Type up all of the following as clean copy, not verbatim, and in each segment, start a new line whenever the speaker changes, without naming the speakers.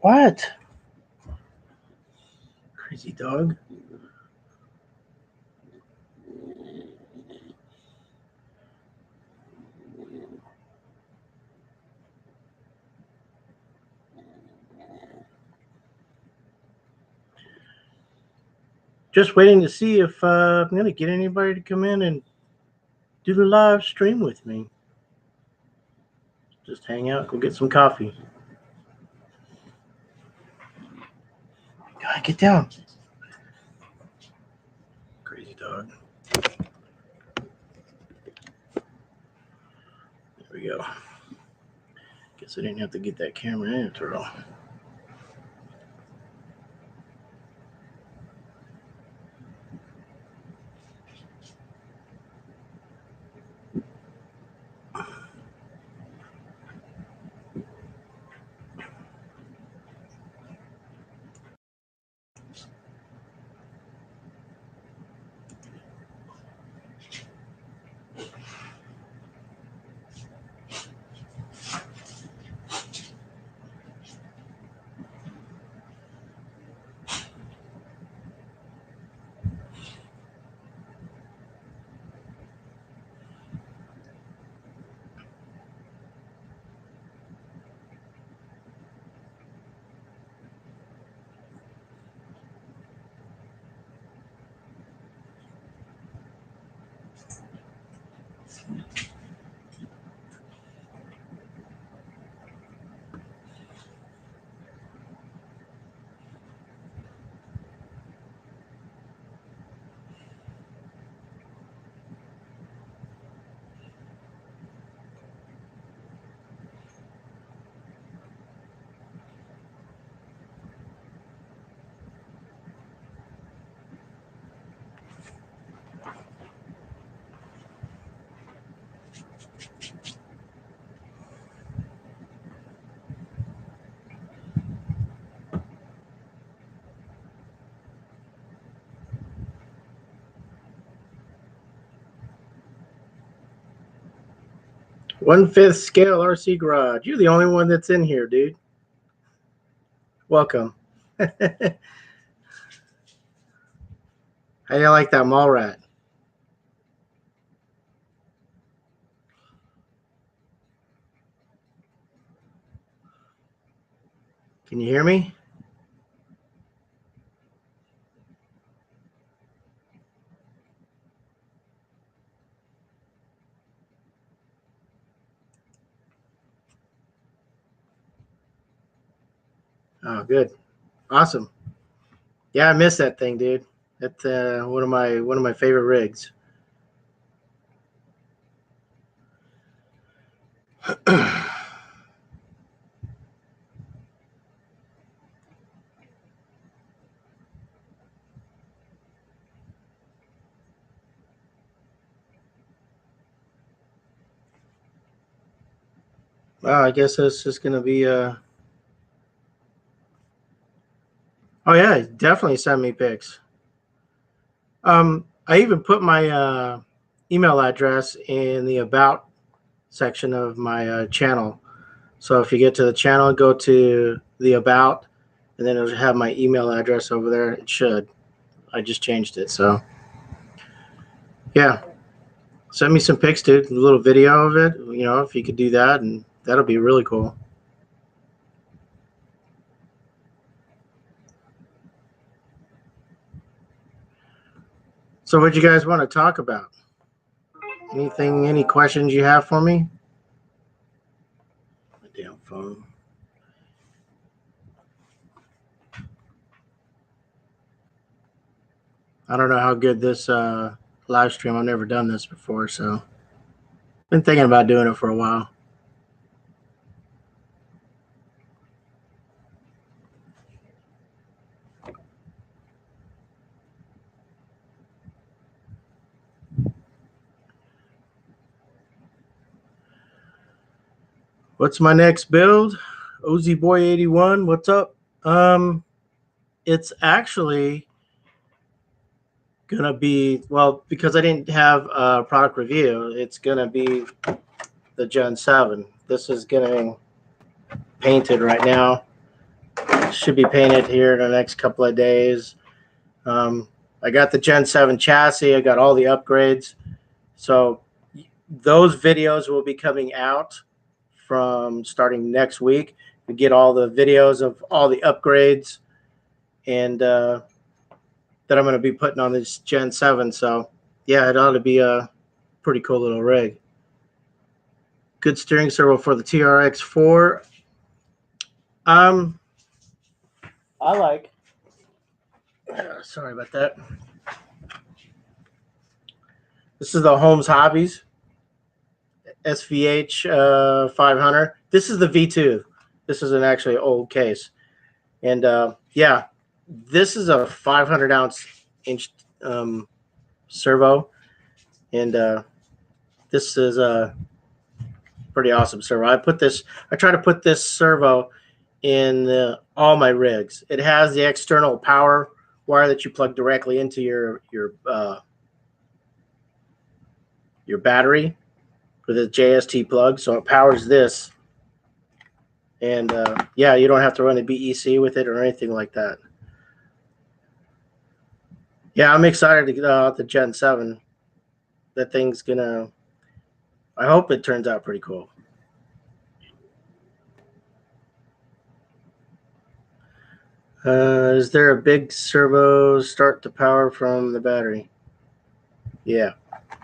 What? Crazy dog. Just waiting to see if I'm going to get anybody to come in and do the live stream with me. Just hang out, go get some coffee. God, get down. Crazy dog. There we go. Guess I didn't have to get that camera in after all. One-fifth scale RC Garage. You're the only one that's in here, dude. Welcome. How do you like that mall rat? Can you hear me? Oh, good. Awesome. Yeah, I miss that thing, dude. That's one of my favorite rigs. Well, I guess that's just gonna be Oh yeah, definitely send me pics. I even put my email address in the about section of my channel. So if you get to the channel, go to the about, and then it'll have my email address over there. It should. I just changed it. So yeah, send me some pics, dude. A little video of it. You know, if you could do that, and that'll be really cool. So what you guys want to talk about? Anything? Any questions you have for me? My damn phone. I don't know how good this live stream. I've never done this before, so been thinking about doing it for a while. What's my next build? OZ Boy 81. What's up? It's actually gonna be, well, because I didn't have a product review, it's gonna be the Gen 7. This is getting painted right now. Should be painted here in the next couple of days. I got the Gen 7 chassis. I got all the upgrades. So those videos will be coming out from starting next week. We get all the videos of all the upgrades and that I'm going to be putting on this Gen 7. So yeah, it ought to be a pretty cool little rig. Good steering servo for the TRX4. I like. Sorry about that. This is the Holmes Hobbies SVH 500. This is the V2. This is an actually old case. And yeah, this is a 500 inch servo. And this is a pretty awesome servo. I try to put this servo in all my rigs. It has the external power wire that you plug directly into your battery with a JST plug, so it powers this. And yeah, you don't have to run a BEC with it or anything like that. Yeah, I'm excited to get out the Gen 7. That thing's gonna, I hope it turns out pretty cool. Is there a big servo start to power from the battery? Yeah,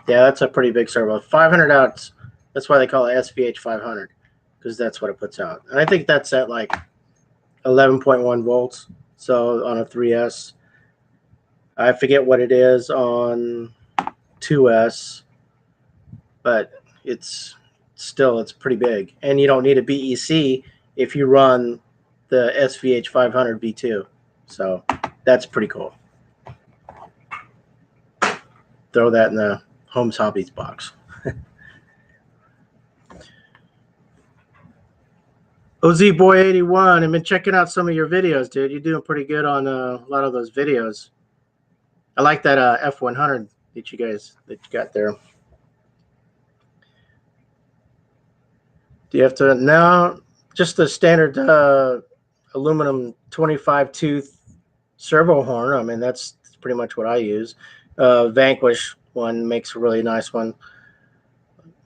that's a pretty big servo. 500 outs. That's why they call it SVH 500, because that's what it puts out. And I think that's at like 11.1 volts. So on a 3S, I forget what it is on 2S, but it's pretty big. And you don't need a BEC if you run the SVH 500 V2. So that's pretty cool. Throw that in the Holmes Hobbies box. OZ Boy 81, I've been checking out some of your videos, dude. You're doing pretty good on a lot of those videos. I like that F100 that you got there. Do you have to now? Just the standard aluminum 25 tooth servo horn. I mean, that's pretty much what I use. Vanquish one makes a really nice one,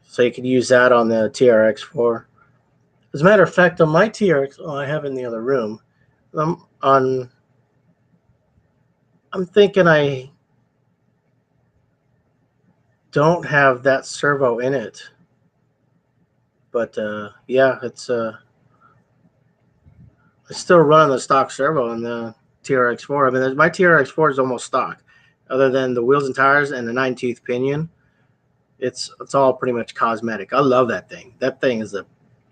so you could use that on the TRX4. As a matter of fact, on my TRX, I have in the other room. I'm thinking I don't have that servo in it, but yeah, it's still running the stock servo in the TRX4. I mean, my TRX4 is almost stock, other than the wheels and tires and the 9-tooth pinion. It's all pretty much cosmetic. I love that thing. That thing is a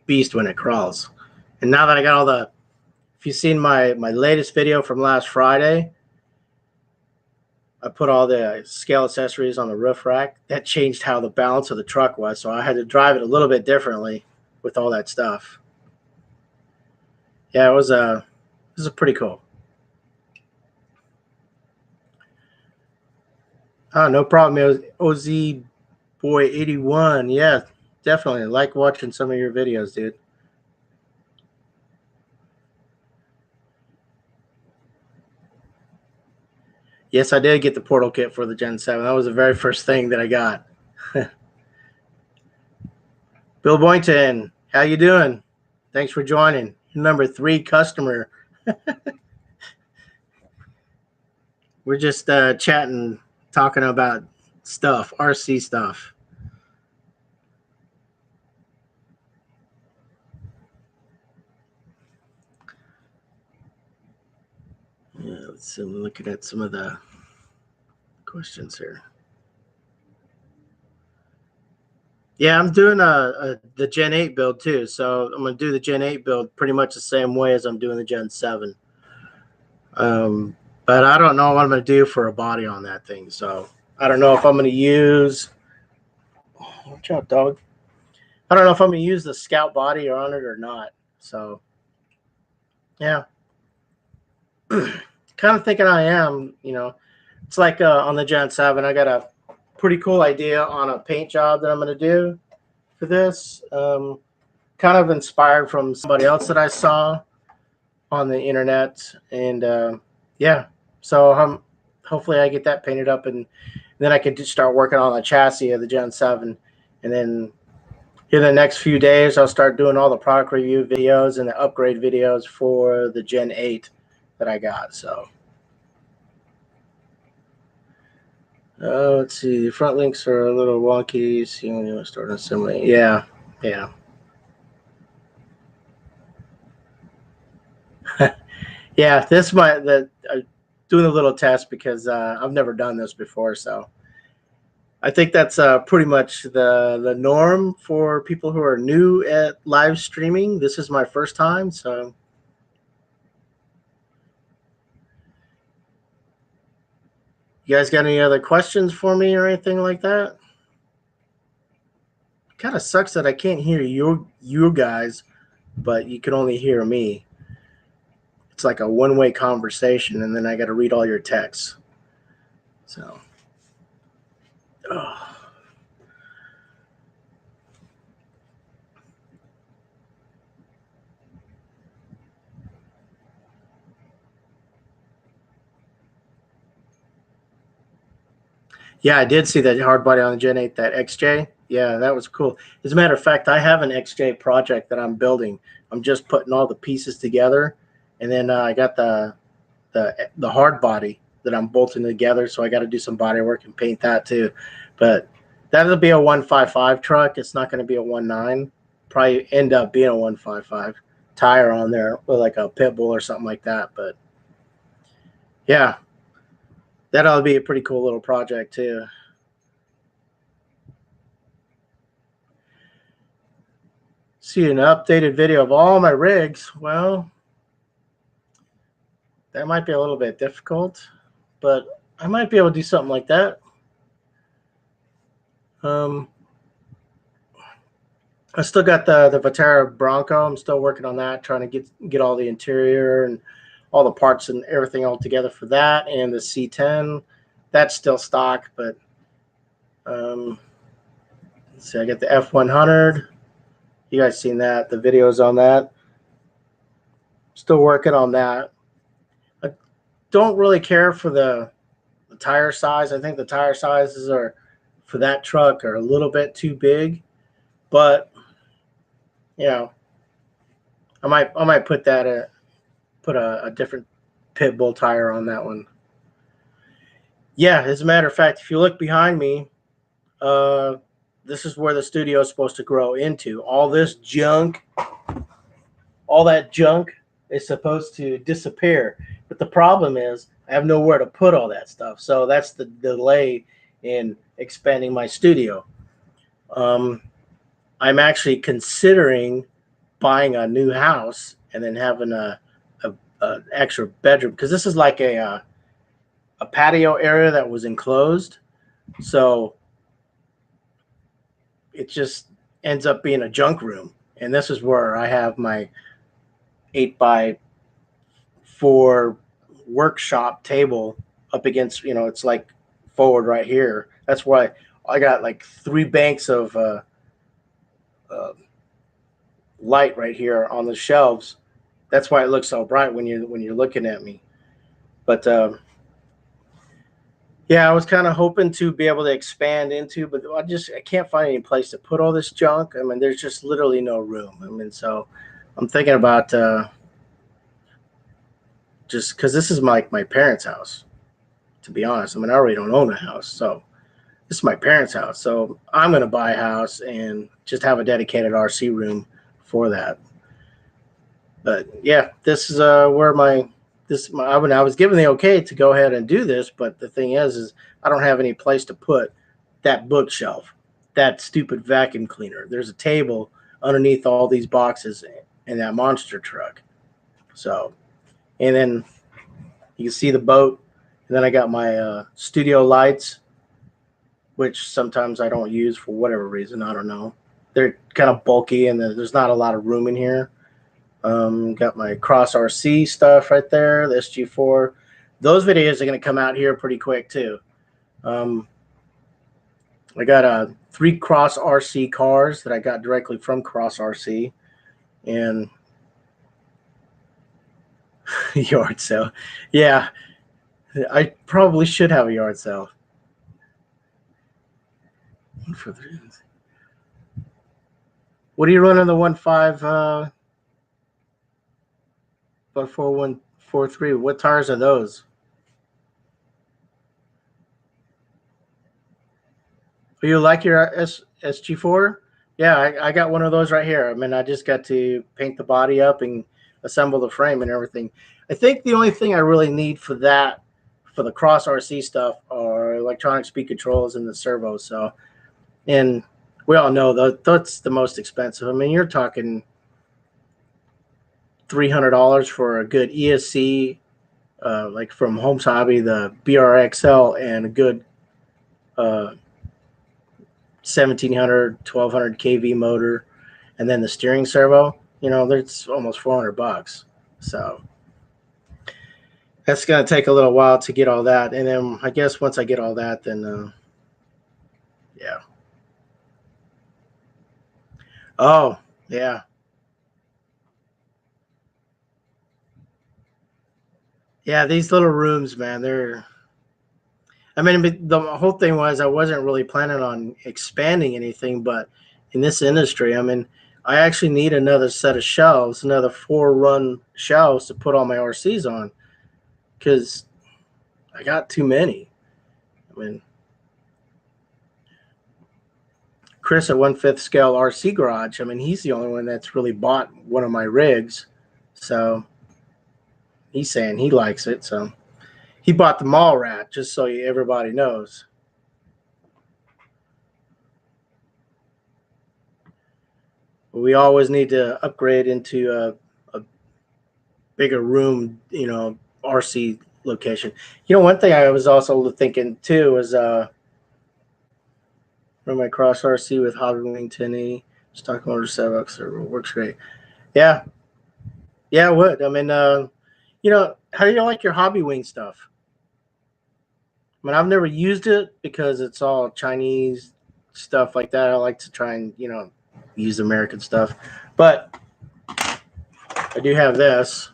beast when it crawls. And now that I got all the, if you've seen my latest video from last Friday, I put all the scale accessories on the roof rack. That changed how the balance of the truck was, so I had to drive it a little bit differently with all that stuff. Yeah, this is pretty cool. Oh, no problem. It was OZ Boy 81. Yeah, definitely. I like watching some of your videos, dude. Yes, I did get the portal kit for the Gen 7. That was the very first thing that I got. Bill Boynton, how you doing? Thanks for joining. Number 3 customer. We're just chatting, talking about stuff, RC stuff. Yeah, let's see. I'm looking at some of the questions here. Yeah, I'm doing the Gen 8 build too. So I'm going to do the Gen 8 build pretty much the same way as I'm doing the Gen 7. But I don't know what I'm going to do for a body on that thing. So I don't know if I'm going to use, watch out, dog. I don't know if I'm going to use the Scout body on it or not. So yeah, kind of thinking I am, you know, it's like on the Gen 7, I got a pretty cool idea on a paint job that I'm going to do for this. Kind of inspired from somebody else that I saw. on the internet, and yeah, so hopefully I get that painted up, and then I could just start working on the chassis of the Gen 7, and then in the next few days I'll start doing all the product review videos and the upgrade videos for the Gen 8 that I got. So let's see, the front links are a little wonky. See when you start assembly. Yeah. Yeah, this might doing a little test because I've never done this before, so I think that's pretty much the norm for people who are new at live streaming. This is my first time, so you guys got any other questions for me or anything like that? Kind of sucks that I can't hear you guys, but you can only hear me. It's like a one-way conversation, and then I got to read all your texts. So, oh. Yeah, I did see that hard body on the Gen 8, that XJ. Yeah, that was cool. As a matter of fact, I have an XJ project that I'm building. I'm just putting all the pieces together, and then I got the hard body that I'm bolting together. So I got to do some body work and paint that too. But that'll be a 155 truck. It's not going to be a 19. Probably end up being a 155 tire on there with like a pit bull or something like that. But yeah, that'll be a pretty cool little project too. See an updated video of all my rigs. Well, that might be a little bit difficult, but I might be able to do something like that. I still got the Viterra Bronco. I'm still working on that, trying to get all the interior and all the parts and everything all together for that. And the C10, that's still stock, but let's see, I got the F100. You guys seen that? The videos on that. Still working on that. I don't really care for the tire size. I think the tire sizes are for that truck are a little bit too big, but you know, I might put a different pit bull tire on that one. Yeah, as a matter of fact, if you look behind me, this is where the studio is supposed to grow into. All this junk, all that junk is supposed to disappear. But the problem is I have nowhere to put all that stuff. So that's the delay in expanding my studio. I'm actually considering buying a new house and then having a extra bedroom, because this is like a patio area that was enclosed. So it just ends up being a junk room. And this is where I have my 8x4 workshop table up against, it's like forward right here. That's why I got like 3 banks of light right here on the shelves. That's why it looks so bright when you're looking at me. But yeah, I was kind of hoping to be able to expand into, but I can't find any place to put all this junk. I mean, there's just literally no room. I mean, so I'm thinking about just because this is my parents' house. To be honest, I mean, I already don't own a house, so this is my parents' house. So I'm going to buy a house and just have a dedicated RC room for that. But yeah, this is where I was given the okay to go ahead and do this, but the thing is I don't have any place to put that bookshelf, that stupid vacuum cleaner. There's a table underneath all these boxes in that monster truck. So, and then you can see the boat, and then I got my studio lights, which sometimes I don't use for whatever reason. I don't know. They're kind of bulky, and there's not a lot of room in here. Got my Cross RC stuff right there, the SG4. Those videos are going to come out here pretty quick too. I got 3 Cross RC cars that I got directly from Cross RC, and Yard sale. Yeah, I probably should have a yard sale. What are you running the 1.5 but 4143? What tires are those? Do you like your SG4? Yeah, I got one of those right here. I mean, I just got to paint the body up and assemble the frame and everything. I think the only thing I really need for that, for the cross RC stuff, are electronic speed controls and the servo. So, and we all know that's the most expensive. I mean, you're talking $300 for a good ESC, like from Holmes Hobby, the BRXL, and a good 1700, 1200 kV motor, and then the steering servo. You know, that's almost $400. So that's going to take a little while to get all that. And then I guess once I get all that, then yeah. Oh, yeah. Yeah, these little rooms, man, I mean, the whole thing was I wasn't really planning on expanding anything, but in this industry, I mean, I actually need another set of shelves, another 4-run shelves to put all my RCs on, because I got too many. I mean, Chris at 1/5 Scale RC Garage, I mean, he's the only one that's really bought one of my rigs. So he's saying he likes it. So he bought the Mall Rat, just so everybody knows. We always need to upgrade into a bigger room, you know, RC location. You know, one thing I was also thinking too is run my cross RC with Hobby Wing 1080 stock motor 7 works great. Yeah, yeah, it would. I mean, you know, how do you like your Hobby Wing stuff? I mean, I've never used it because it's all Chinese stuff like that. I like to try and, you know, use American stuff, but I do have this.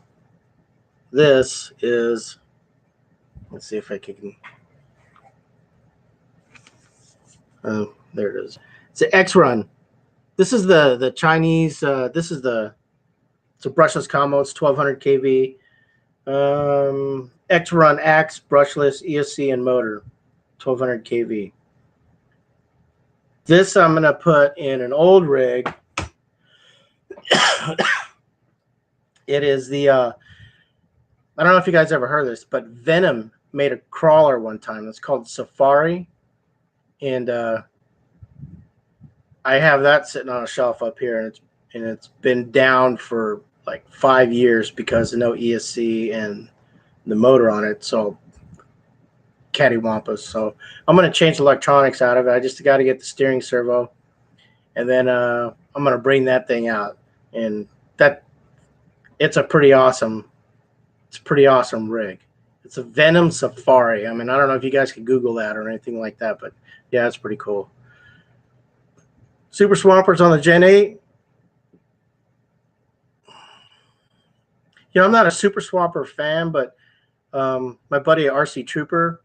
This is, let's see if I can. Oh, there it is. It's an X Run. This is the Chinese. This is it's a brushless combo. It's 1200 kV. X Run X brushless ESC and motor, 1200 kV. This I'm gonna put in an old rig. It is the I don't know if you guys ever heard of this, but Venom made a crawler one time. It's called Safari, and I have that sitting on a shelf up here, and it's been down for like 5 years because of no ESC and the motor on it. So cattywampus. So I'm gonna change the electronics out of it. I just got to get the steering servo, and then I'm gonna bring that thing out, and that it's a pretty awesome. It's a pretty awesome rig. It's a Venom Safari. I mean, I don't know if you guys can Google that or anything like that, but yeah, it's pretty cool. Super Swampers on the Gen 8. You know, I'm not a Super Swamper fan, but my buddy RC Trooper,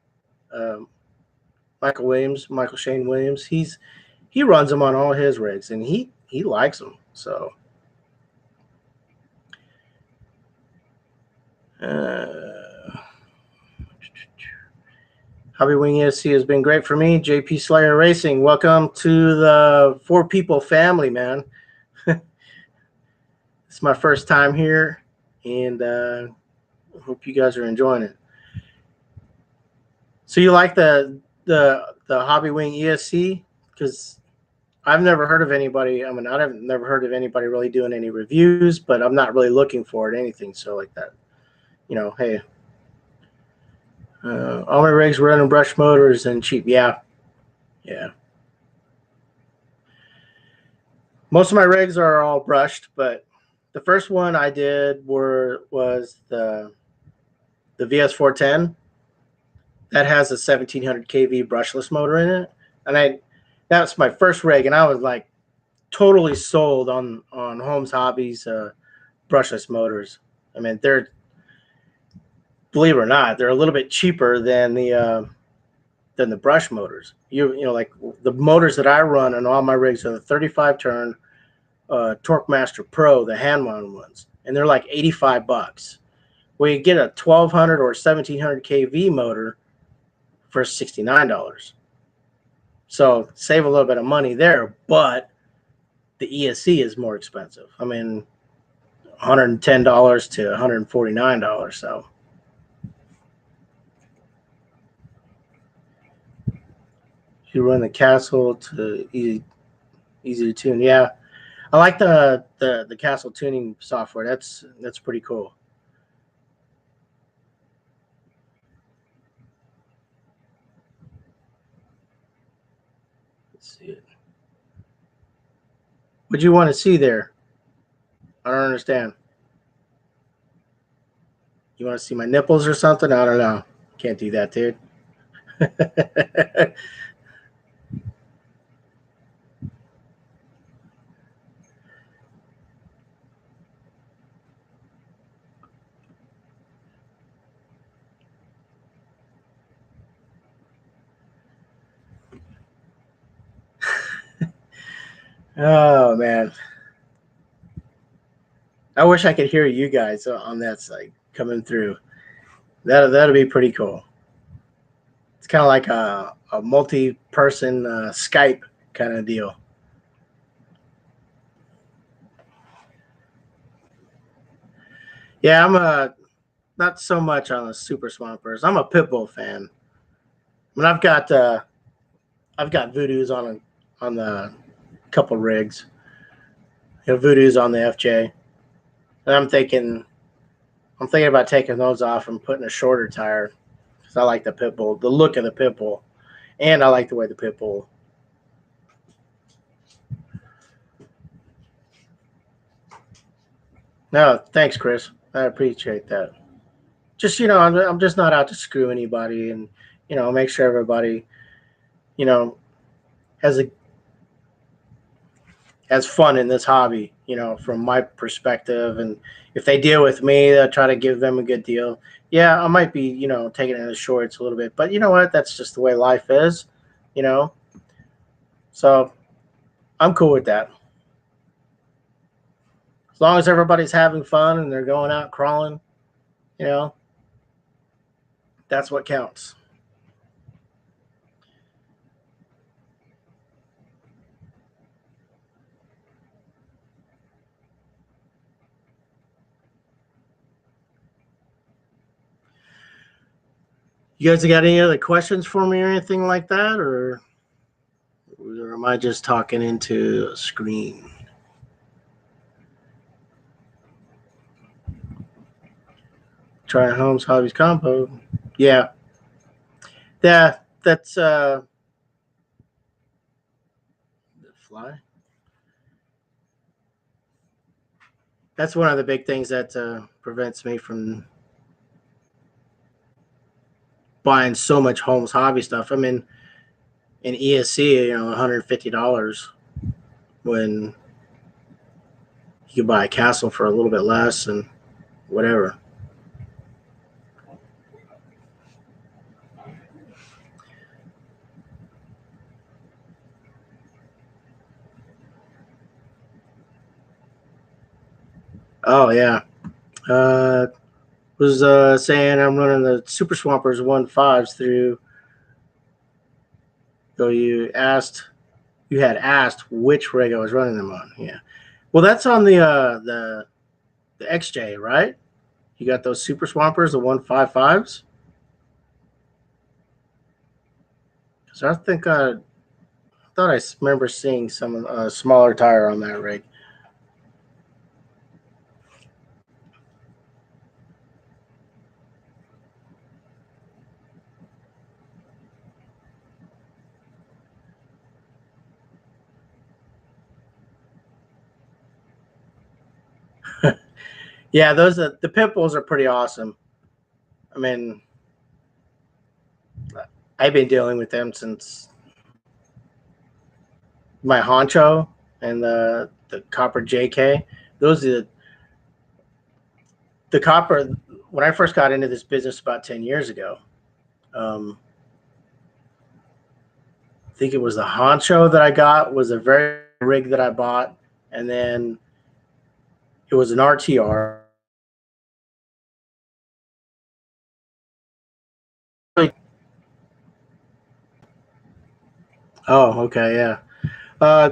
Michael Shane Williams, he runs them on all his rigs, and he likes them. So Hobby Wing ESC has been great for me. JP Slayer Racing, welcome to the 4 People family, man. It's my first time here, and I hope you guys are enjoying it. So you like the Hobby Wing ESC? Because I've never heard of anybody. I mean, I've never heard of anybody really doing any reviews, but I'm not really looking for it, anything. So like that, you know, hey, all my rigs running brush motors and cheap. Yeah, yeah. Most of my rigs are all brushed, but the first one I did was the VS410 that has a 1700 kV brushless motor in it, and that's my first rig, and I was like totally sold on Holmes Hobbies brushless motors. I mean, believe it or not, they're a little bit cheaper than the brush motors. You know, like the motors that I run on all my rigs are the 35 turn Torque Master Pro, the hand wound ones, and they're like $85. Well, you get a 1200 or 1700 kV motor for $69. So save a little bit of money there, but the ESC is more expensive. I mean, $110 to $149. So you run the Castle to easy to tune. Yeah, I like the Castle tuning software. That's pretty cool. Let's see it. What do you want to see there? I don't understand. You want to see my nipples or something? I don't know. Can't do that, dude. Oh man, I wish I could hear you guys on that side coming through. That'll be pretty cool. It's kind of like a multi-person Skype kind of deal. Yeah, I'm not so much on the Super Swampers. I'm a Pitbull fan. I mean, I've got Voodoos on the couple rigs. You know, Voodoo's on the FJ, and I'm thinking about taking those off and putting a shorter tire because I like the Pitbull, the look of the Pitbull, and I like the way the Pitbull. No, thanks, Chris. I appreciate that. Just I'm just not out to screw anybody, and make sure everybody you know has a has fun in this hobby. From my perspective, and if they deal with me, I try to give them a good deal. Yeah, I might be taking it in the shorts a little bit, but you know what? That's just the way life is. You know, so I'm cool with that. As long as everybody's having fun and they're going out crawling, you know, that's what counts. You guys got any other questions for me or anything like that, or am I just talking into a screen? Try Homes Hobbies Compo. Yeah. That's fly. That's one of the big things that prevents me from buying so much Homes Hobby stuff. I mean, in ESC, $150 when you could buy a castle for a little bit less and whatever. Oh yeah. Uh, was saying I'm running the Super Swampers 1.5s through. So you had asked which rig I was running them on. Yeah. Well, that's on the XJ, right? You got those Super Swampers, the 155s. So I think I thought I remember seeing some smaller tire on that rig. Yeah, the pit bulls are pretty awesome. I mean, I've been dealing with them since my Honcho and the Copper JK. Those are the Copper. when I first got into this business about 10 years ago, I think it was the Honcho that I got was a very rig that I bought, and then it was an RTR. Oh, okay, yeah. Uh,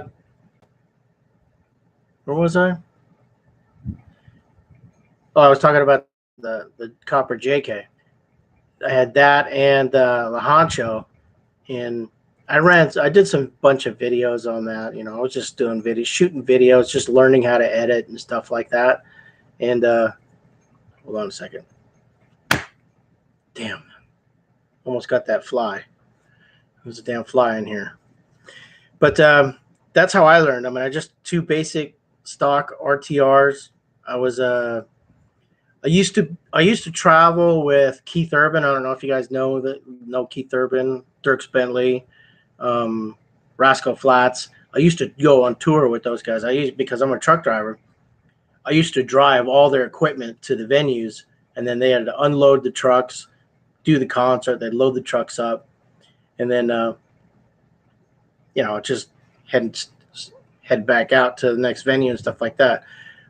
where was I? Oh, I was talking about the Copper JK. I had that and the Honcho, and I did some bunch of videos on that. You know, I was just doing videos, shooting videos, just learning how to edit and stuff like that. And hold on a second. Damn, almost got that fly. There's a damn fly in here. But that's how I learned. I mean, I just two basic stock RTRs. I was I used to travel with Keith Urban. I don't know if you guys know Keith Urban, Dierks Bentley, um, Rascal Flatts. I used to go on tour with those guys. Because I'm a truck driver. I used to drive all their equipment to the venues, and then they had to unload the trucks, do the concert. They'd load the trucks up, and then just head head back out to the next venue and stuff like that.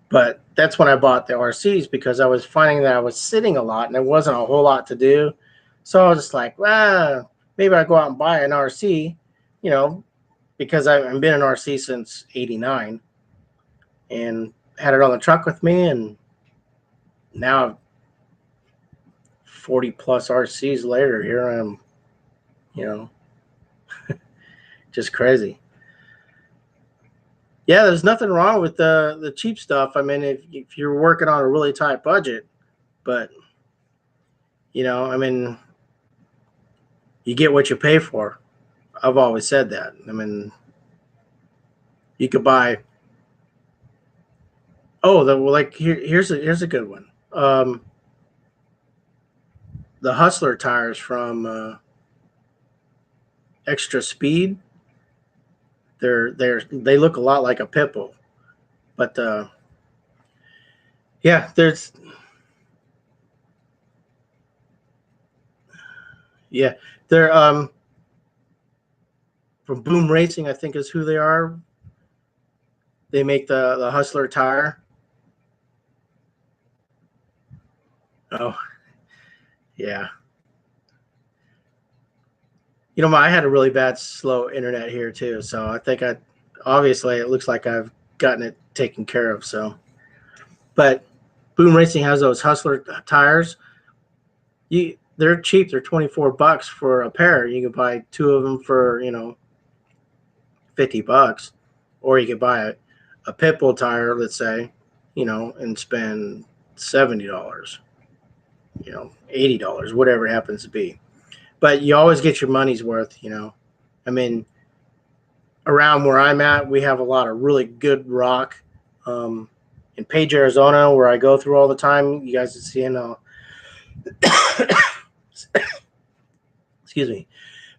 But that's when I bought the RCs because I was finding that I was sitting a lot and there wasn't a whole lot to do. So I was just like, well, maybe I go out and buy an RC, you know, because I've been an RC since '89 and had it on the truck with me. And now 40 plus RCs later, here I am, you know, just crazy. Yeah, there's nothing wrong with the cheap stuff. I mean, if you're working on a really tight budget, but I mean, you get what you pay for. I've always said that. I mean, you could buy. Oh, here's a good one. The Hustler tires from Extra Speed. They look a lot like a Pitbull, but yeah, yeah, they're from Boom Racing. I think is who they are. They make the Hustler tire. Oh, yeah. I had a really bad slow internet here too, so I think obviously it looks like I've gotten it taken care of. So, but Boom Racing has those Hustler tires. They're cheap. They're $24 for a pair. You can buy two of them for $50, or you could buy a Pitbull tire, let's say, and spend $70, $80, whatever it happens to be. But you always get your money's worth. I mean, around where I'm at, we have a lot of really good rock. In Page, Arizona, where I go through all the time, you guys are seeing. Excuse me,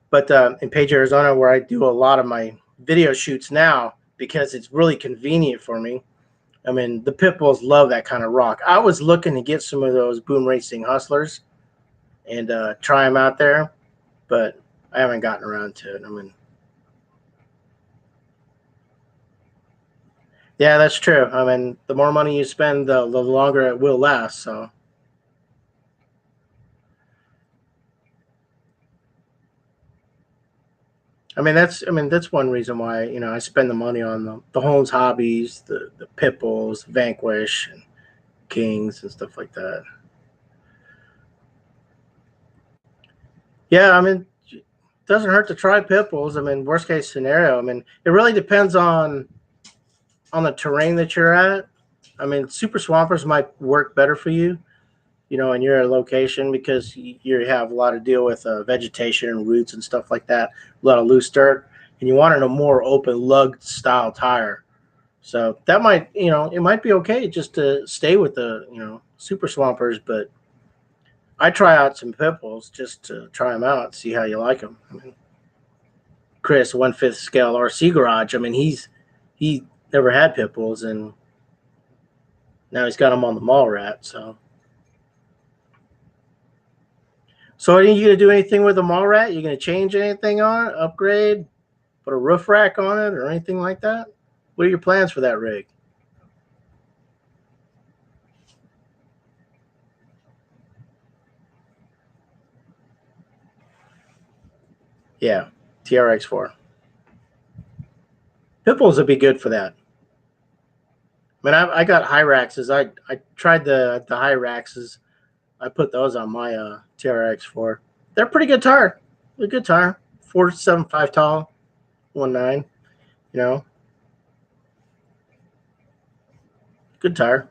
but in Page, Arizona, where I do a lot of my video shoots now, because it's really convenient for me. I mean, the Pitbulls love that kind of rock. I was looking to get some of those Boom Racing Hustlers and try them out there, but I haven't gotten around to it. I mean, yeah, that's true. I mean, the more money you spend, the longer it will last. So, that's one reason why I spend the money on the Holmes Hobbies, the Pitbulls, Vanquish, and Kings and stuff like that. Yeah, I mean, it doesn't hurt to try Pitbulls. I mean, worst case scenario. I mean, it really depends on the terrain that you're at. I mean, Super Swampers might work better for you, in your location because you have a lot to deal with vegetation and roots and stuff like that, a lot of loose dirt, and you want a more open lug style tire. So that might, it might be okay just to stay with the, Super Swampers, but I try out some Pitbulls just to try them out, see how you like them. I mean, Chris, 1/5 scale RC Garage. I mean, he never had Pitbulls, and now he's got them on the mall rat. So So are you going to do anything with the Mallrat? You going to change anything on it, upgrade, put a roof rack on it, or anything like that? What are your plans for that rig? Yeah, TRX4. Pitbulls would be good for that. I mean, I got Hyraxes. I tried the Hyraxes. I put those on my TRX4. They're pretty good tire. They're a good tire. 475 tall, 1.9. You know, good tire.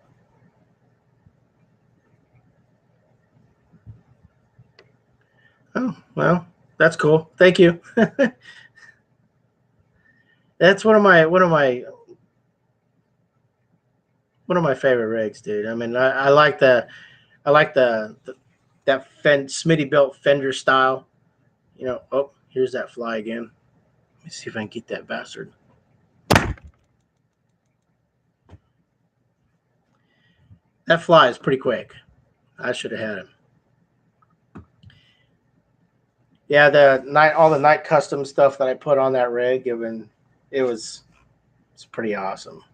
Oh well, that's cool. Thank you. That's one of my favorite rigs, dude. I mean, I like the that Smitty built fender style. You know, oh, here's that fly again. Let me see if I can get that bastard. That fly is pretty quick. I should have had him. Yeah, all the night custom stuff that I put on that rig, it's pretty awesome.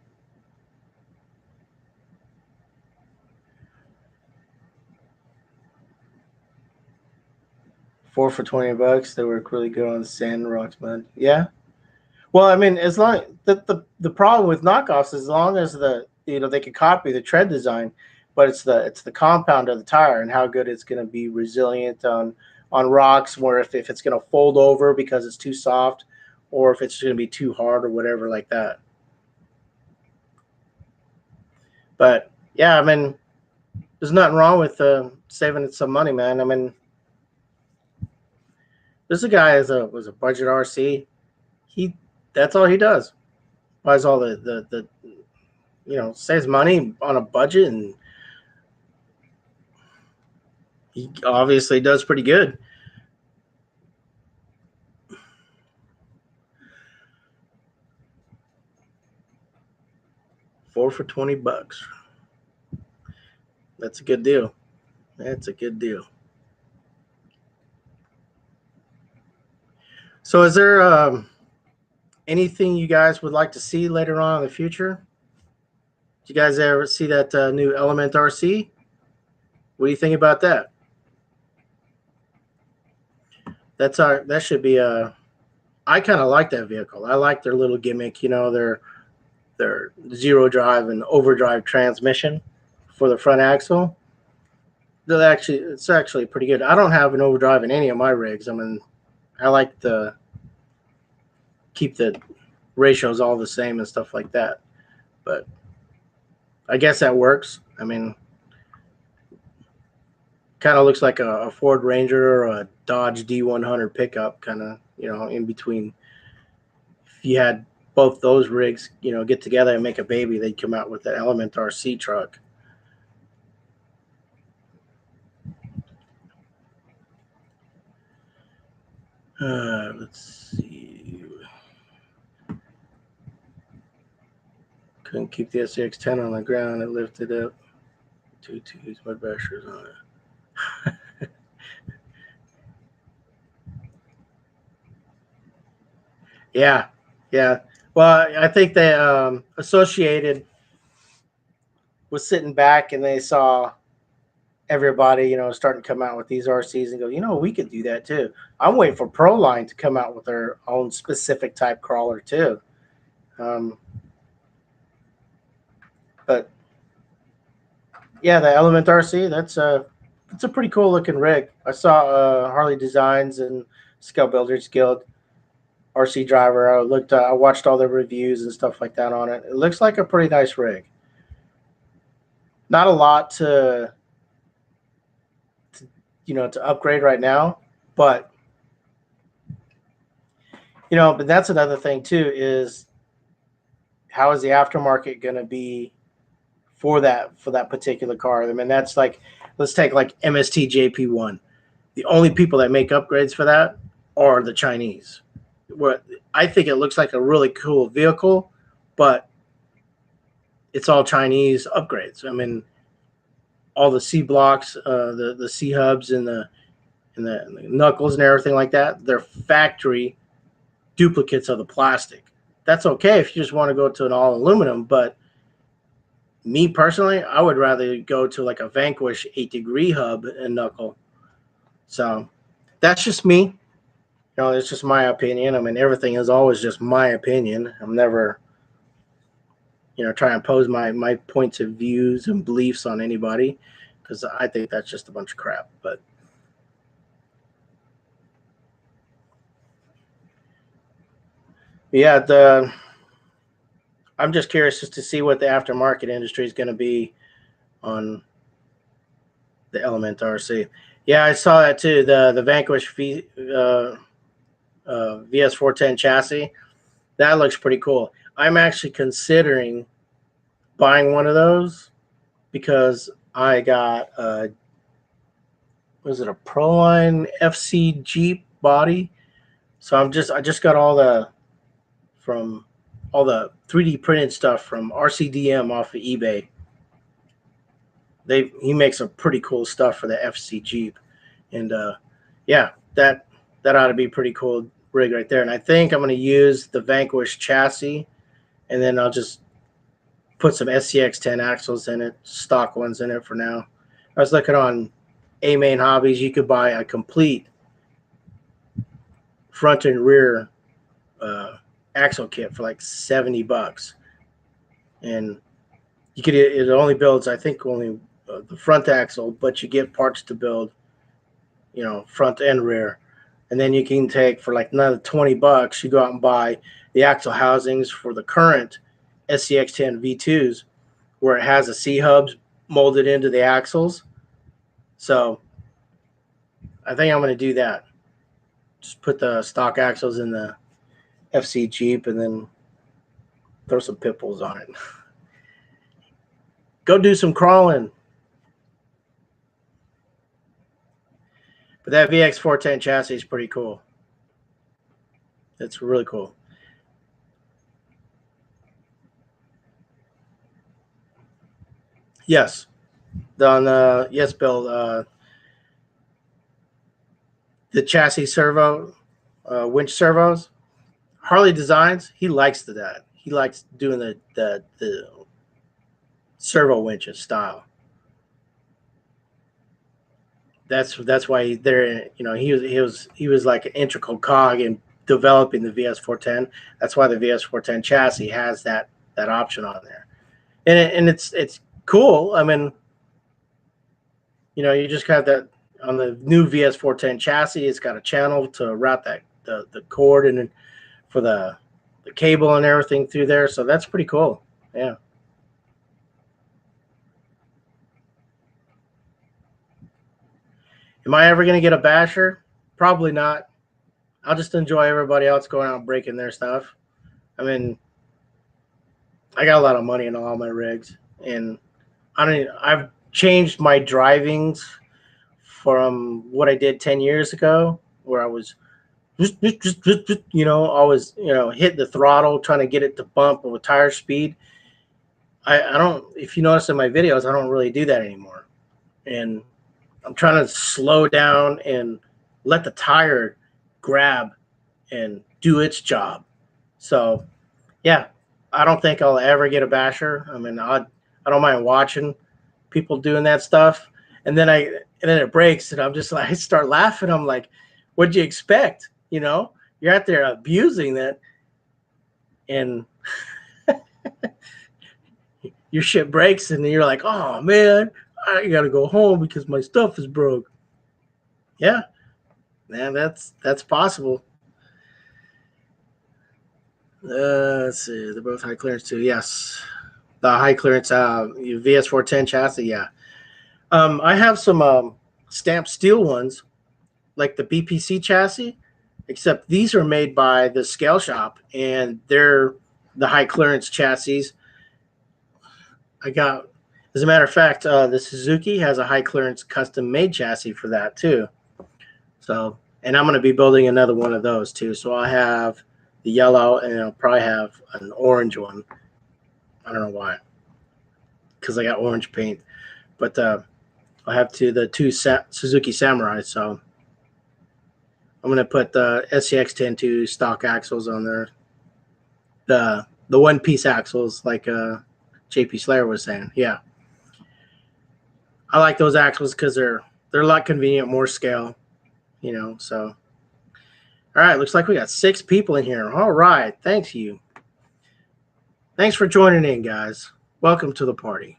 Four for $20. They work really good on sand, rocks, mud. Yeah. Well, I mean, as long the problem with knockoffs is as long as they can copy the tread design, but it's the compound of the tire and how good it's going to be resilient on rocks, where if it's going to fold over because it's too soft, or if it's going to be too hard or whatever like that. But yeah, I mean, there's nothing wrong with saving some money, man. I mean, this guy was a budget RC. That's all he does. Buys all the saves money on a budget, and he obviously does pretty good. Four for $20. That's a good deal. That's a good deal. So, is there anything you guys would like to see later on in the future? Did you guys ever see that new Element RC? What do you think about that? That should be a. I kind of like that vehicle. I like their little gimmick. Their zero drive and overdrive transmission for the front axle. It's actually pretty good. I don't have an overdrive in any of my rigs. I mean, I like to keep the ratios all the same and stuff like that. But I guess that works. I mean, kind of looks like a Ford Ranger or a Dodge D100 pickup, kind of, in between. If you had both those rigs, get together and make a baby, they'd come out with that Element RC truck. Let's see. Couldn't keep the SCX-10 on the ground. It lifted up. Two twos, mud bashers on it. Yeah. Well, I think they Associated was sitting back and they saw everybody, starting to come out with these RCs and go, we could do that too. I'm waiting for Proline to come out with their own specific type crawler too. But yeah, the Element RC, that's a pretty cool looking rig. I saw Harley Designs and Scale Builders Guild RC driver. I watched all the reviews and stuff like that on it. It looks like a pretty nice rig. Not a lot to upgrade right now, but but that's another thing too, is how is the aftermarket going to be for that particular car? I mean, that's like, let's take like MST JP1. The only people that make upgrades for that are the Chinese. Where I think it looks like a really cool vehicle, but it's all Chinese upgrades. I mean, all the C blocks, the C hubs, and and the knuckles and everything like that, they're factory duplicates of the plastic. That's okay if you just want to go to an all aluminum, but me personally, I would rather go to like a Vanquish 8-degree hub and knuckle. So that's just me. It's just my opinion. I mean, everything is always just my opinion. I'm never, trying to impose my points of views and beliefs on anybody, because I think that's just a bunch of crap. But yeah, I'm just curious just to see what the aftermarket industry is going to be on the Element RC. Yeah, I saw that too. The Vanquish VS410 chassis, that looks pretty cool. I'm actually considering buying one of those because I got was it a Proline FC Jeep body? So I just got all the 3D printed stuff from RCDM off of eBay. He makes some pretty cool stuff for the FC Jeep, and yeah, that ought to be pretty cool rig right there. And I think I'm going to use the Vanquish chassis, and then I'll just put some SCX10 axles in it, stock ones in it for now. I was looking on A-Main Hobbies. You could buy a complete front and rear axle kit for like $70, and it only builds, I think, only the front axle, but you get parts to build, front and rear. And then you can take for like another $20, you go out and buy the axle housings for the current SCX10 V2s, where it has the C hubs molded into the axles. So I think I'm going to do that. Just put the stock axles in the FC Jeep and then throw some pit bulls on it. Go do some crawling. But that VX410 chassis is pretty cool. It's really cool. Yes. Yes, Bill. The chassis servo, winch servos, Harley Designs, he likes that. He likes doing the servo winches style. That's why he was like an integral cog in developing the VS410. That's why the VS410 chassis has that option on there, and it's cool. I mean, you just got that on the new VS410 chassis. It's got a channel to route the cord and for the cable and everything through there. So that's pretty cool. Yeah. Am I ever going to get a basher? Probably not. I'll just enjoy everybody else going out and breaking their stuff. I mean, I got a lot of money in all my rigs, and I've changed my drivings from what I did 10 years ago, where I was always hit the throttle trying to get it to bump with tire speed. I don't, if you notice in my videos, I don't really do that anymore, and I'm trying to slow down and let the tire grab and do its job. So yeah, I don't think I'll ever get a basher. I mean, I don't mind watching people doing that stuff, and then it breaks, and I'm just like, I start laughing. I'm like, what'd you expect? You're out there abusing that, and your shit breaks, and then you're like, oh man, I gotta go home because my stuff is broke. Yeah, man, that's possible. Let's see, they're both high clearance too. Yes, the high clearance VS410 chassis. Yeah, I have some stamped steel ones, like the BPC chassis, except these are made by the Scale Shop, and they're the high clearance chassis. I got, as a matter of fact, the Suzuki has a high clearance custom made chassis for that too. So, and I'm going to be building another one of those too. So I have the yellow, and I'll probably have an orange one. I don't know why, because I got orange paint. But I have the two Suzuki Samurai. So I'm going to put the SCX-102 stock axles on there. The one-piece axles, like JP Slayer was saying. Yeah. I like those axles because they're a lot convenient, more scale, so. All right, looks like we got 6 people in here. All right, thanks you. Thanks for joining in, guys. Welcome to the party.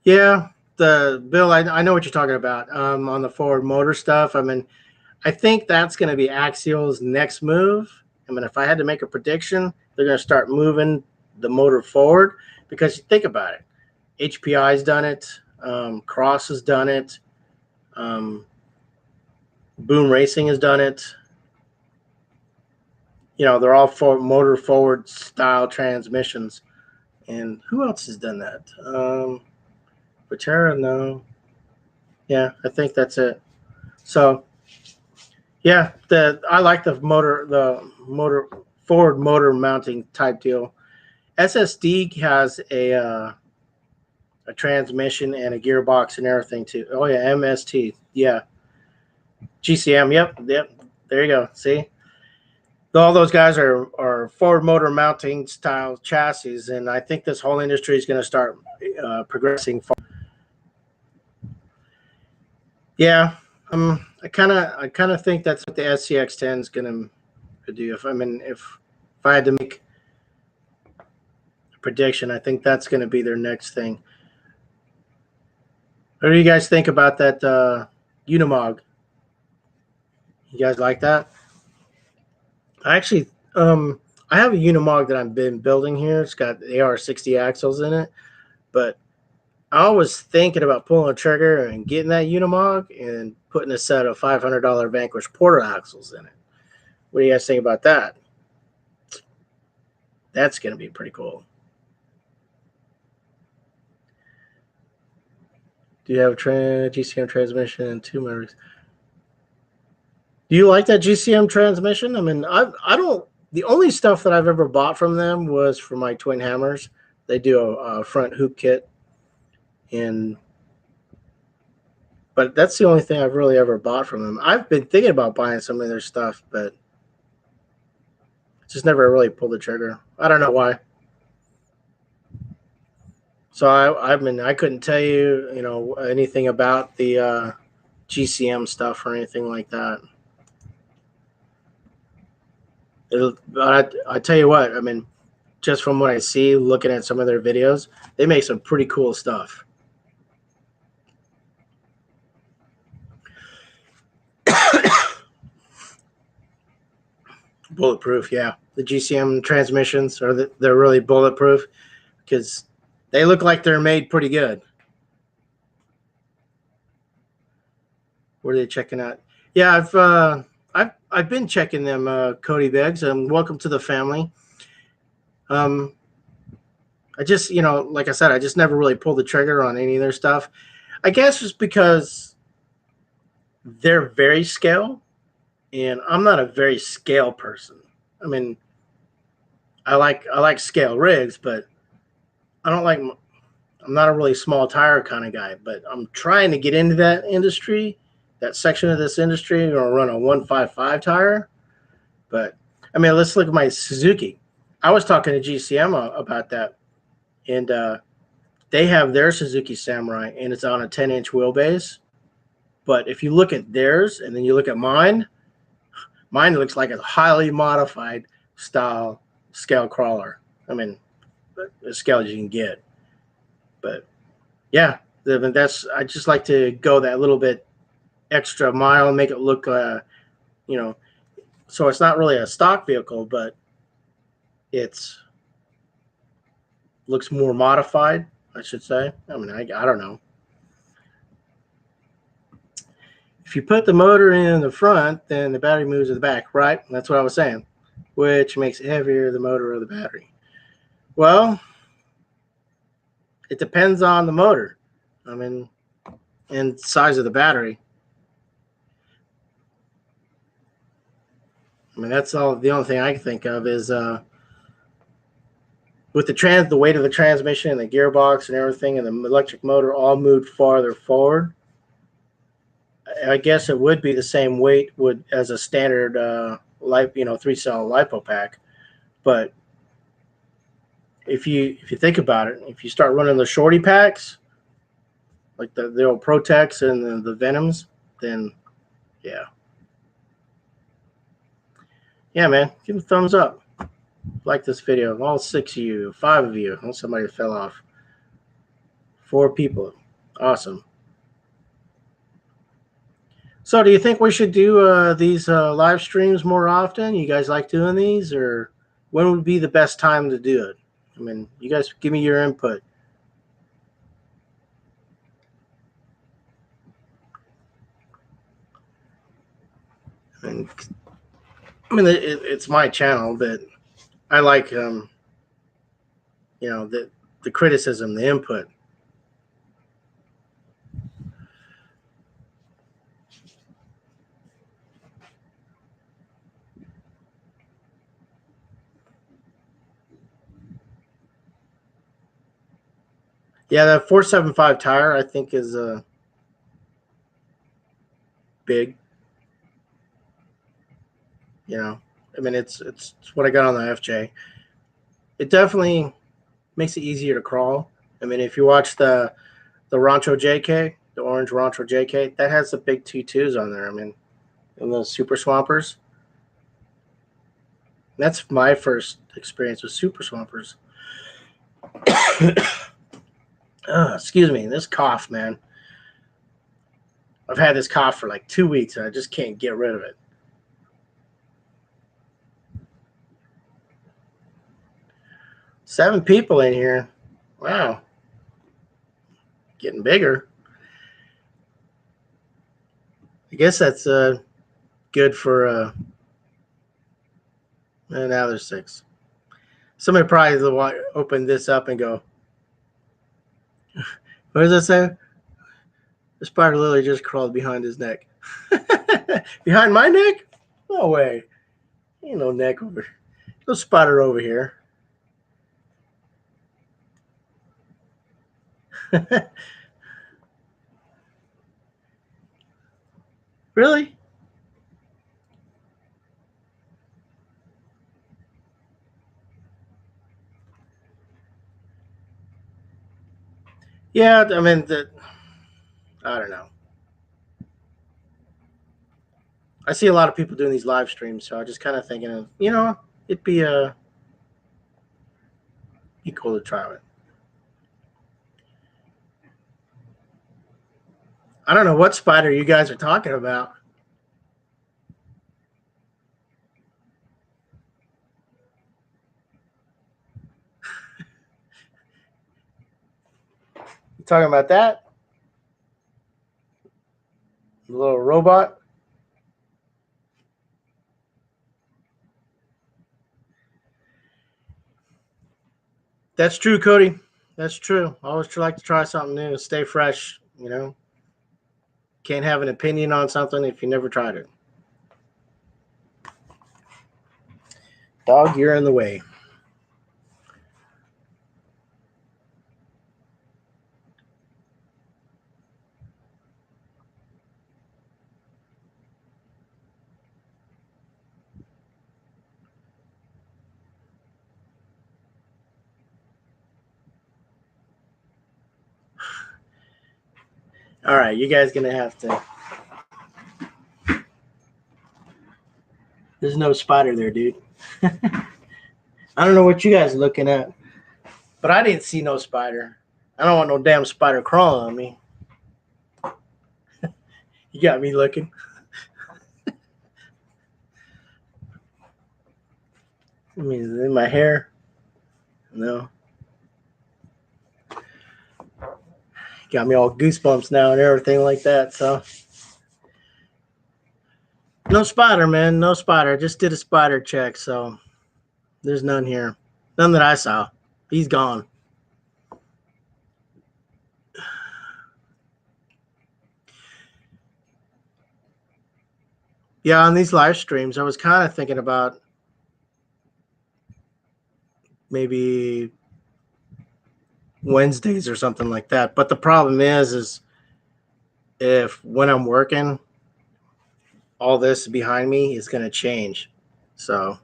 Yeah, Bill, I know what you're talking about on the forward motor stuff. I mean, I think that's going to be Axial's next move. I mean, if I had to make a prediction, they're going to start moving the motor forward because you think about it. HPI's done it. Cross has done it. Boom Racing has done it. They're all motor forward style transmissions. And who else has done that? Viterra, no. Yeah, I think that's it. So, yeah, I like the motor forward motor mounting type deal. SSD has a transmission and a gearbox and everything too. Oh yeah, MST. Yeah. GCM. Yep. There you go. See, all those guys are forward motor mounting style chassis, and I think this whole industry is going to start progressing. Yeah. I kind of think that's what the SCX-10 is going to do. If I had to make a prediction, I think that's going to be their next thing. What do you guys think about that Unimog? You guys like that? I actually, I have a Unimog that I've been building here. It's got AR-60 axles in it, but I was thinking about pulling a trigger and getting that Unimog and putting a set of $500 Vanquish Porter axles in it. What do you guys think about that? That's going to be pretty cool. Do you have a GCM transmission and 2 motors? Do you like that GCM transmission? I mean, I don't. The only stuff that I've ever bought from them was for my twin hammers. They do a front hoop kit, but that's the only thing I've really ever bought from them. I've been thinking about buying some of their stuff, but just never really pulled the trigger. I don't know why. So I couldn't tell you, anything about the GCM stuff or anything like that. But I tell you what, I mean, just from what I see, looking at some of their videos, they make some pretty cool stuff. Bulletproof, yeah. The GCM transmissions they're really bulletproof because they look like they're made pretty good. What are they checking out? Yeah, I've been checking them, Cody Beggs. Welcome to the family. I just, like I said, I just never really pulled the trigger on any of their stuff. I guess just because they're very scale, and I'm not a very scale person. I mean, I like scale rigs, but I don't like. I'm not a really small tire kind of guy, but I'm trying to get into that industry, that section of this industry, or run a 155 tire. But I mean, let's look at my Suzuki. I was talking to GCM about that, and they have their Suzuki Samurai, and it's on a 10-inch wheelbase. But if you look at theirs and then you look at mine looks like a highly modified style scale crawler. I mean, as scale as you can get. But yeah, I just like to go that little bit extra mile, make it look, so it's not really a stock vehicle, but it's looks more modified, I should say. I mean, I don't know. If you put the motor in the front, then the battery moves to the back, right? That's what I was saying, which makes it heavier, the motor or the battery. Well, it depends on the motor. I mean, and size of the battery. I mean, that's all. The only thing I can think of is with the weight of the transmission and the gearbox and everything and the electric motor all moved farther forward, I guess it would be the same weight as a standard 3-cell LiPo pack. But if you think about it, if you start running the shorty packs, like the old Protex and the Venoms, then yeah, man, give a thumbs up. Like this video. All 6 of you, 5 of you. Oh, somebody fell off. 4 people. Awesome. So do you think we should do these live streams more often? You guys like doing these, or when would be the best time to do it? I mean, you guys give me your input. And I mean, it's my channel, but I like the criticism, the input. Yeah, that 475 tire I think is big. You know, I mean, it's what I got on the FJ. It definitely makes it easier to crawl. I mean, if you watch the Rancho JK, the orange Rancho JK, that has the big T2s on there. I mean, and those Super Swampers. That's my first experience with Super Swampers. Excuse me, this cough, man. I've had this cough for like 2 weeks and I just can't get rid of it. Seven people in here. Wow. Getting bigger. I guess that's good for and now there's 6. Somebody probably will open this up and go, what does that say? The spider lily just crawled behind his neck. Behind my neck? No way. Ain't no neck over here. No spider over here. Really? Yeah, I mean, I don't know. I see a lot of people doing these live streams, so I just kind of thinking of, it'd be cool to try it. I don't know what spider you guys are talking about. You talking about that? The little robot? That's true, Cody. That's true. I always like to try something new, stay fresh, Can't have an opinion on something if you never tried it. Dog, you're in the way. All right, you guys gonna have to. There's no spider there, dude. I don't know what you guys are looking at, but I didn't see no spider. I don't want no damn spider crawling on me. You got me looking. I mean, is it in my hair? No. Got me all goosebumps now and everything like that, so. No spider, man. No spider. I just did a spider check, so there's none here. None that I saw. He's gone. Yeah, on these live streams, I was kind of thinking about maybe Wednesdays or something like that. But the problem is if when I'm working, all this behind me is going to change. So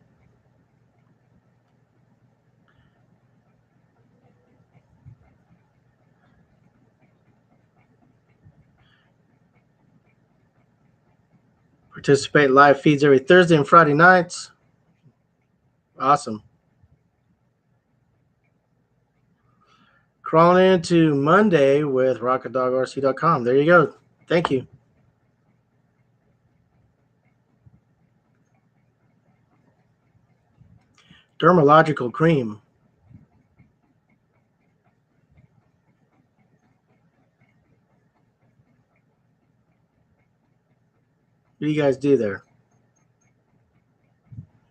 participate live feeds every Thursday and Friday nights. Awesome. Crawling into Monday with rocketdogrc.com. There you go. Thank you. Dermalogical cream. What do you guys do there?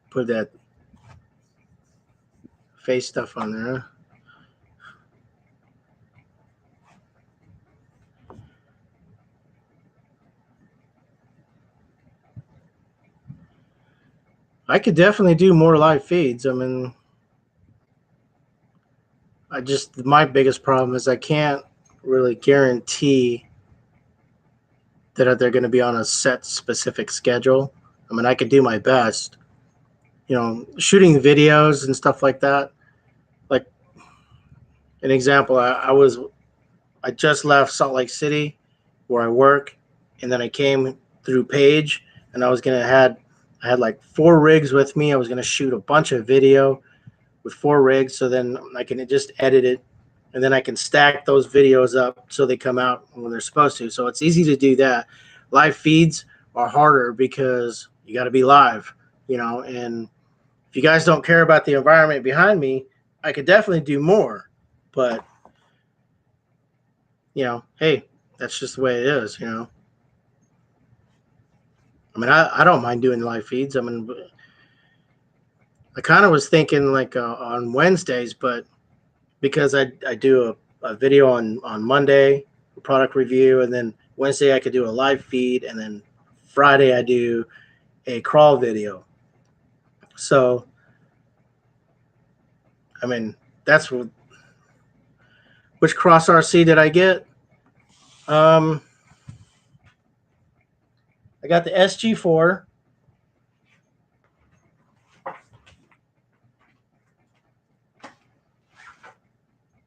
Put that face stuff on there, huh? I could definitely do more live feeds. I mean, my biggest problem is I can't really guarantee that they're going to be on a set specific schedule. I mean, I could do my best, shooting videos and stuff like that. Like an example, I just left Salt Lake City where I work, and then I came through Page, and I had like 4 rigs with me. I was going to shoot a bunch of video with 4 rigs, so then I can just edit it, and then I can stack those videos up so they come out when they're supposed to. So it's easy to do that. Live feeds are harder because you got to be live, and if you guys don't care about the environment behind me, I could definitely do more. But, hey, that's just the way it is, I mean, I don't mind doing live feeds. I mean, I kind of was thinking like on Wednesdays, but because I do a video on Monday, a product review, and then Wednesday I could do a live feed, and then Friday I do a crawl video. So, I mean, that's which Cross RC did I get? I got the SG4.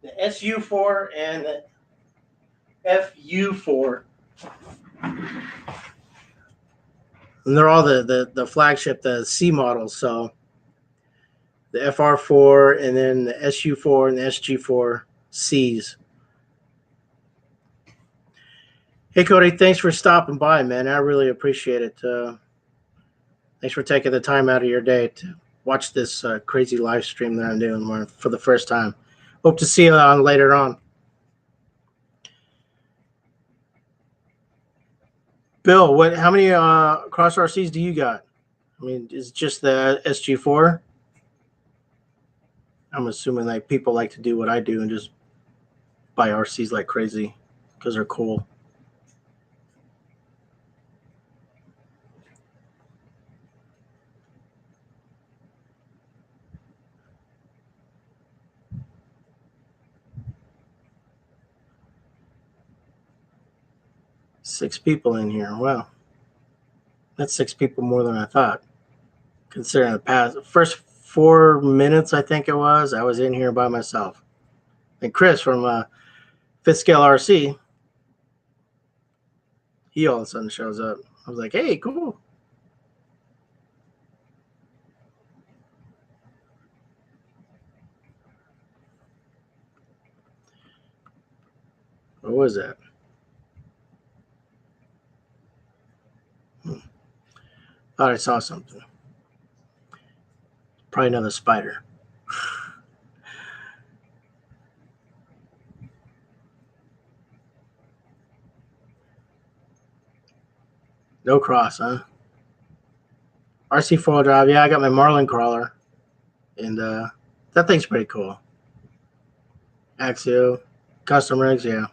The SU4 and the FU4. And they're all the flagship, the C models. So the FR4 and then the SU4 and the SG4 Cs. Hey, Cody, thanks for stopping by, man. I really appreciate it. Thanks for taking the time out of your day to watch this crazy live stream that I'm doing for the first time. Hope to see you on later on. Bill, how many Cross RCs do you got? I mean, is it just the SG4? I'm assuming like people like to do what I do and just buy RCs like crazy because they're cool. Six people in here. Wow. That's 6 people more than I thought. Considering the first 4 minutes, I think it was, I was in here by myself. And Chris from Fifth Scale RC, he all of a sudden shows up. I was like, hey, cool. What was that? Thought I saw something. Probably another spider. No cross, huh? RC 4-wheel drive. Yeah, I got my Marlin crawler. And that thing's pretty cool. Axio, custom rigs, yeah.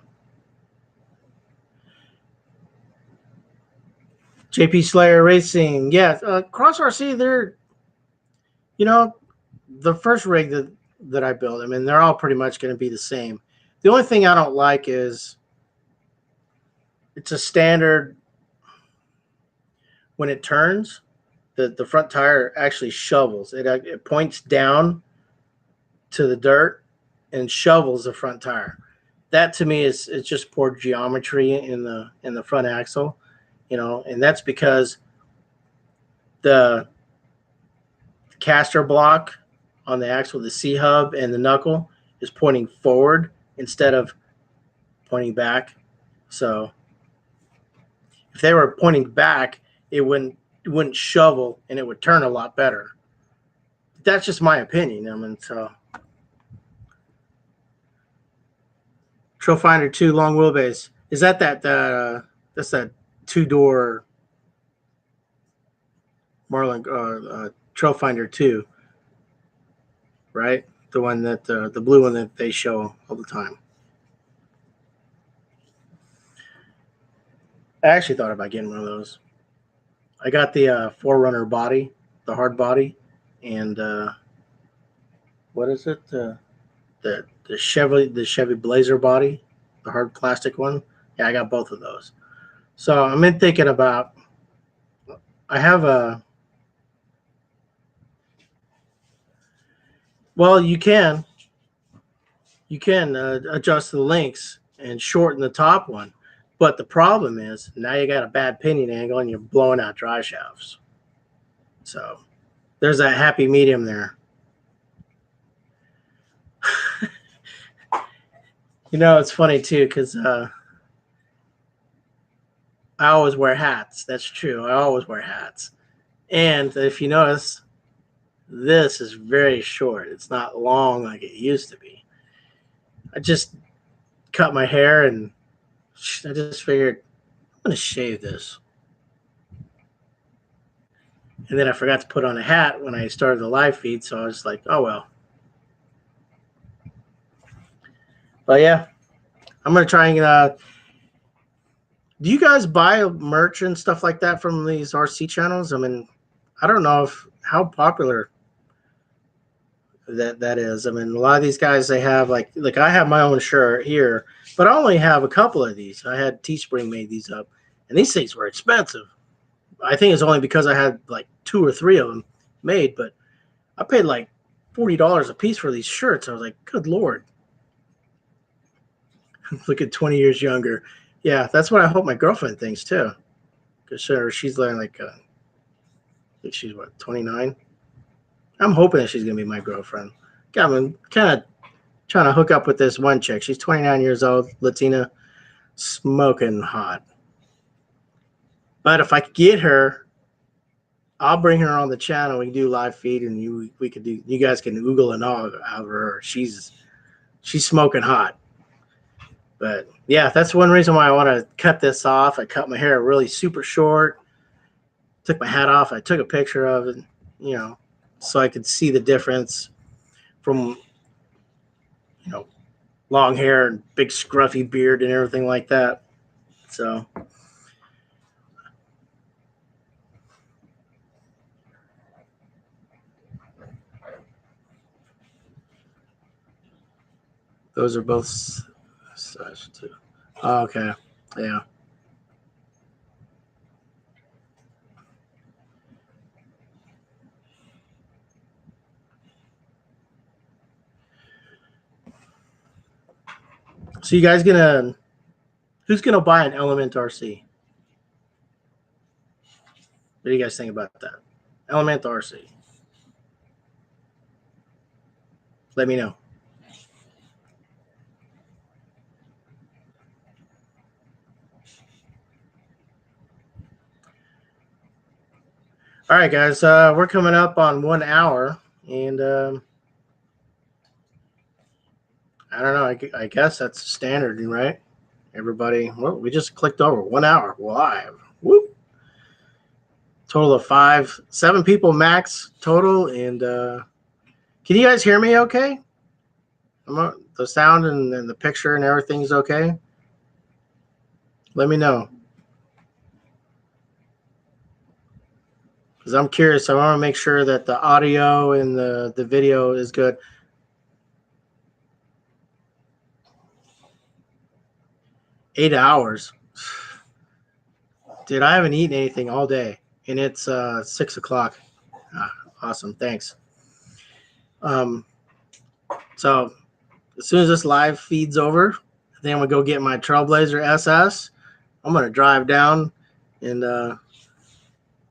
JP Slayer Racing. Yeah, Cross RC, they're, the first rig that I built, I mean, they're all pretty much going to be the same. The only thing I don't like is it's a standard when it turns, the front tire actually shovels. It points down to the dirt and shovels the front tire. That to me is just poor geometry in the front axle, and that's because the caster block on the axle, the C hub and the knuckle is pointing forward instead of pointing back. So if they were pointing back, it wouldn't shovel and it would turn a lot better. That's just my opinion. I mean, so Trail Finder 2 long wheelbase. Is that's that 2-door Marlin Trail Finder 2, right? The one that the blue one that they show all the time. I actually thought about getting one of those. I got the 4Runner body, the hard body, and what is it? The Chevy Blazer body, the hard plastic one. Yeah, I got both of those. So I'm thinking about. I have a. Well, you can adjust the links and shorten the top one, but the problem is now you got a bad pinion angle and you're blowing out drive shafts. So there's that happy medium there. It's funny too because I always wear hats. That's true. I always wear hats. And if you notice, this is very short. It's not long like it used to be. I just cut my hair and I just figured I'm going to shave this. And then I forgot to put on a hat when I started the live feed. So I was like, oh, well. But yeah, I'm going to try and do you guys buy merch and stuff like that from these RC channels? I mean, I don't know how popular that is. I mean, a lot of these guys, they have like I have my own shirt here, but I only have a couple of these. I had Teespring made these up, and these things were expensive. I think it's only because I had like 2 or 3 of them made, but I paid like $40 a piece for these shirts. I was like, good Lord. Look at 20 years younger. Yeah, that's what I hope my girlfriend thinks too. Because she's like, I think she's 29? I'm hoping that she's going to be my girlfriend. I'm kind of trying to hook up with this one chick. She's 29 years old, Latina, smoking hot. But if I could get her, I'll bring her on the channel. We can do live feed, and you guys can oogle and all out of her. She's smoking hot. But yeah, that's one reason why I want to cut this off. I cut my hair really super short, took my hat off. I took a picture of it, so I could see the difference from, long hair and big scruffy beard and everything like that. So those are both size 2. Oh, okay. Yeah. So you guys who's gonna buy an Element RC? What do you guys think about that? Element RC. Let me know. All right, guys. We're coming up on 1 hour, and I don't know. I guess that's standard, right? Everybody. Well, we just clicked over 1 hour live. Whoop. Total of 7 people max total, and can you guys hear me? Okay. The sound and the picture and everything's okay. Let me know. Because I'm curious. I want to make sure that the audio and the video is good. 8 hours. Dude, I haven't eaten anything all day, and it's 6 o'clock. Awesome, thanks. Um, so as soon as this live feed's over, then I'm gonna go get my Trailblazer SS. I'm gonna drive down and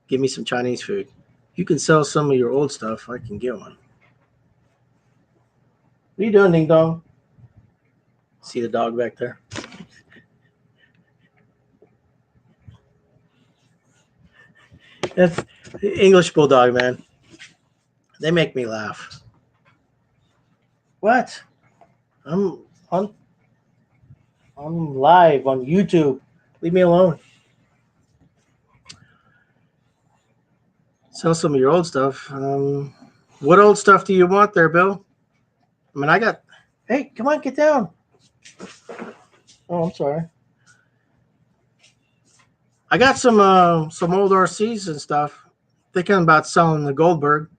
give me some Chinese food. You can sell some of your old stuff. I can get one. What are you doing, Ding Dong? See the dog back there? That's English Bulldog, man. They make me laugh. What? I'm on. I'm live on YouTube. Leave me alone. Sell some of your old stuff. What old stuff do you want there, Bill? I mean, I got. Hey, come on, get down. Oh, I'm sorry. I got some old RCs and stuff. Thinking about selling the Goldberg.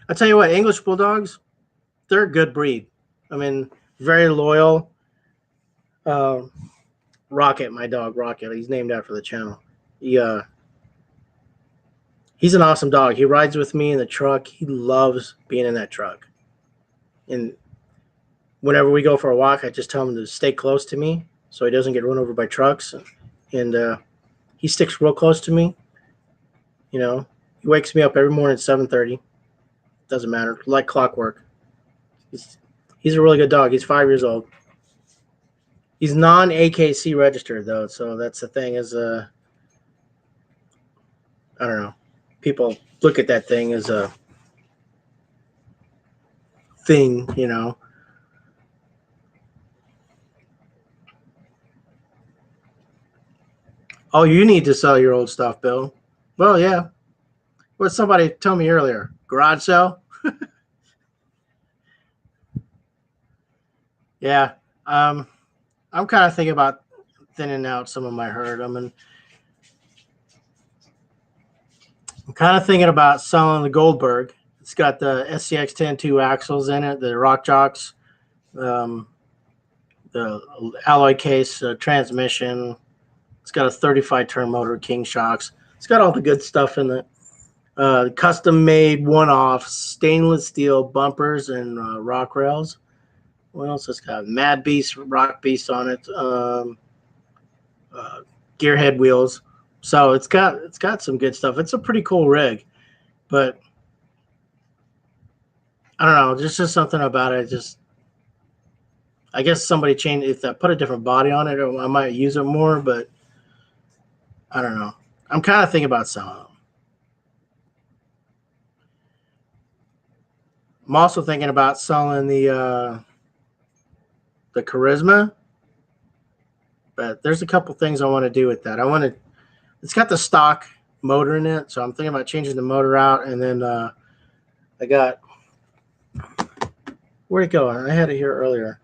I tell you what, English Bulldogs, they're a good breed. I mean, very loyal. Rocket, my dog, Rocket. He's named after the channel. He's an awesome dog. He rides with me in the truck. He loves being in that truck. And whenever we go for a walk, I just tell him to stay close to me so he doesn't get run over by trucks. And he sticks real close to me. You know, he wakes me up every morning at 7:30. Doesn't matter, like clockwork. He's a really good dog. He's 5 years old. He's non-AKC registered though, so that's the thing. Is I don't know. People look at that thing as a thing, you know. Oh, you need to sell your old stuff, Bill. Well, yeah. What somebody told me earlier. Garage sale? Yeah. I'm kind of thinking about thinning out some of my herd. I'm kind of thinking about selling the Goldberg. It's got the SCX 10-2 axles in it, the Rock Jocks, the alloy case transmission. It's got a 35 turn motor, King shocks. It's got all the good stuff in it. Custom made one-off stainless steel bumpers and rock rails. What else? It's got Mad Beast, Rock Beast on it. Gearhead wheels. So it's got some good stuff. It's a pretty cool rig, but I don't know. There's just something about it. Just I guess somebody changed. If I put a different body on it, I might use it more. But I don't know. I'm kind of thinking about selling them. I'm also thinking about selling the Charisma, but there's a couple things I want to do with that. It's got the stock motor in it, so I'm thinking about changing the motor out, and then I got, where'd it go? I had it here earlier.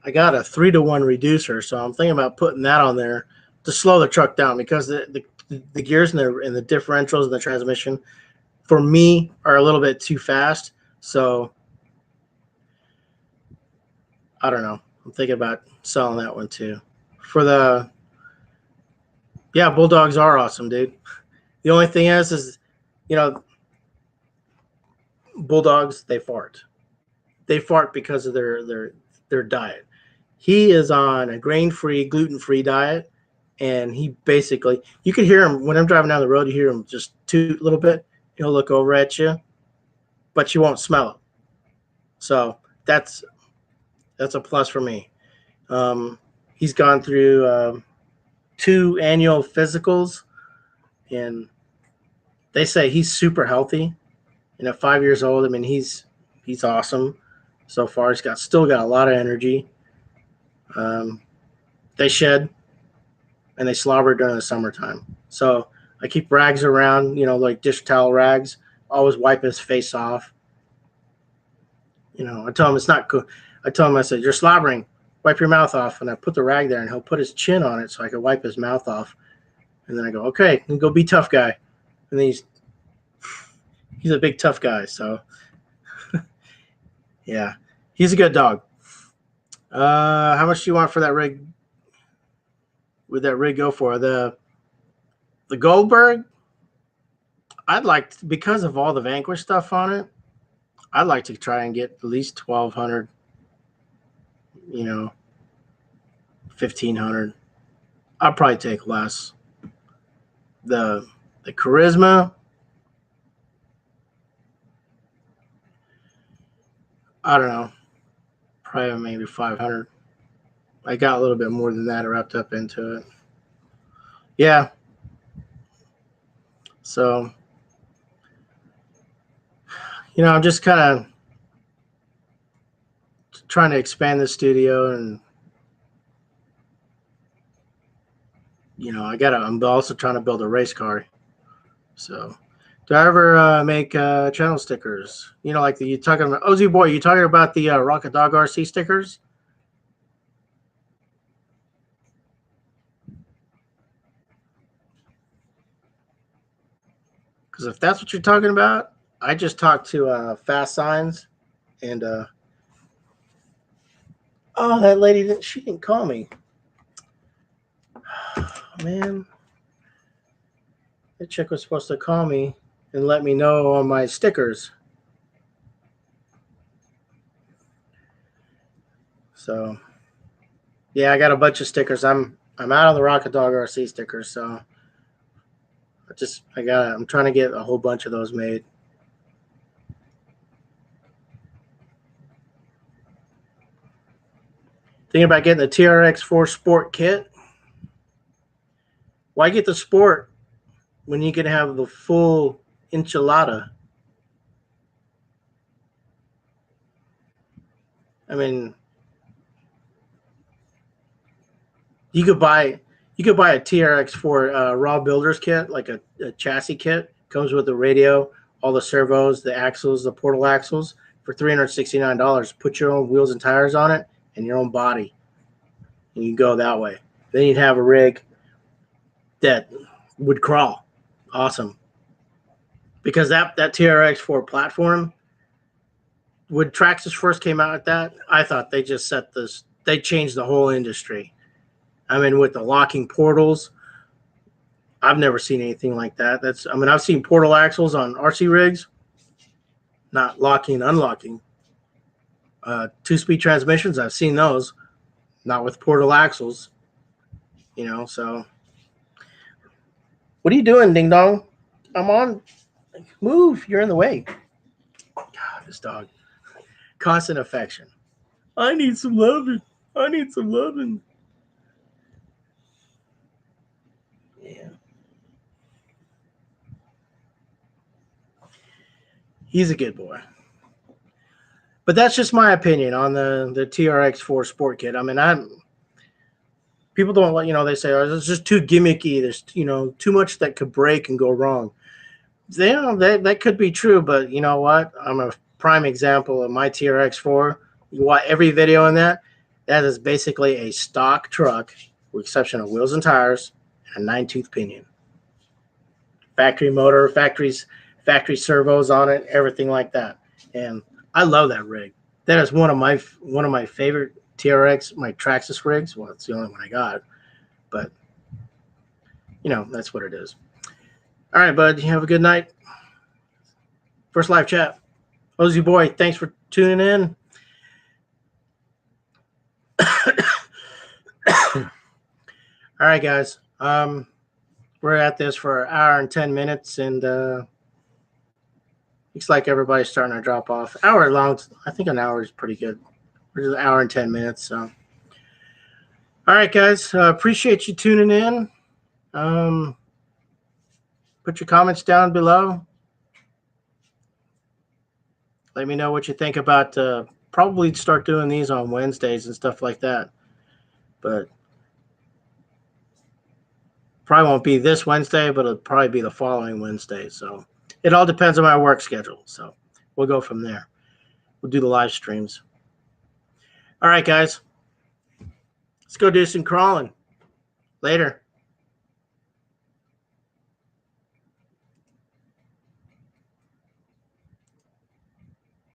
I got a 3-to-1 reducer, so I'm thinking about putting that on there to slow the truck down because the gears and the differentials and the transmission for me are a little bit too fast. So I don't know. I'm thinking about selling that one too. Bulldogs are awesome, dude. The only thing is, bulldogs, they fart. They fart because of their diet. He is on a grain-free, gluten-free diet, and he basically, you can hear him when I'm driving down the road. You hear him just toot a little bit. He'll look over at you, but you won't smell it. So that's a plus for me. He's gone through 2 annual physicals, and they say he's super healthy. And at 5 years old, I mean, he's awesome so far. He's still got a lot of energy. They shed and they slobber during the summertime. So I keep rags around, like dish towel rags. Always wipe his face off. I tell him it's not cool. I said, you're slobbering. Wipe your mouth off. And I put the rag there, and he'll put his chin on it so I can wipe his mouth off. And then I go, okay, then go be tough guy. And then he's a big tough guy. So, yeah, he's a good dog. How much do you want for that rig? Would that rig go for the Goldberg? I'd like because of all the Vanquish stuff on it. I'd like to try and get at least 1,200. 1,500. I'll probably take less. The Charisma, I don't know, probably maybe 500. I got a little bit more than that wrapped up into it. Yeah. So, I'm just kind of trying to expand the studio, and I'm also trying to build a race car. So, do I ever make channel stickers? Like you talking about Ozzy Boy? You talking about the Rocket Dog RC stickers? Because if that's what you're talking about, I just talked to Fast Signs, and oh, that lady didn't call me. Man, that chick was supposed to call me and let me know on my stickers. So, yeah, I got a bunch of stickers. I'm out of the Rocket Dog RC stickers, so I'm trying to get a whole bunch of those made. Thinking about getting the TRX4 Sport kit. Why get the Sport when you can have the full enchilada? I mean, you could buy a TRX4 raw builders kit, like a chassis kit. Comes with the radio, all the servos, the axles, the portal axles for $369. Put your own wheels and tires on it and your own body, and you go that way. Then you'd have a rig that would crawl. Awesome. Because that TRX4 platform, when Traxxas first came out with that, I thought they just they changed the whole industry. I mean, with the locking portals, I've never seen anything like that. I've seen portal axles on RC rigs, not locking and unlocking. 2-speed transmissions, I've seen those, not with portal axles. So what are you doing, Ding Dong? I'm on. Move. You're in the way. God, this dog. Constant affection. I need some loving. Yeah. He's a good boy. But that's just my opinion on the TRX4 Sport Kit. I mean, people don't let they say, oh, it's just too gimmicky. There's too much that could break and go wrong. That could be true, but you know what? I'm a prime example of my TRX4. You watch every video in that. That is basically a stock truck, with exception of wheels and tires, and a 9-tooth pinion. Factory motor, factory servos on it, everything like that. And I love that rig. That is one of my favorite TRX, my Traxxas rigs. Well, it's the only one I got, but that's what it is. All right, bud. You have a good night. First live chat. Ozzy Boy, thanks for tuning in. All right, guys. We're at this for an hour and 10 minutes, and looks like everybody's starting to drop off. Hour long. I think an hour is pretty good. We're just an hour and 10 minutes. So, all right, guys. Appreciate you tuning in. Put your comments down below. Let me know what you think about. Probably start doing these on Wednesdays and stuff like that. But probably won't be this Wednesday, but it'll probably be the following Wednesday. So it all depends on my work schedule. So we'll go from there. We'll do the live streams. All right, guys. Let's go do some crawling. Later.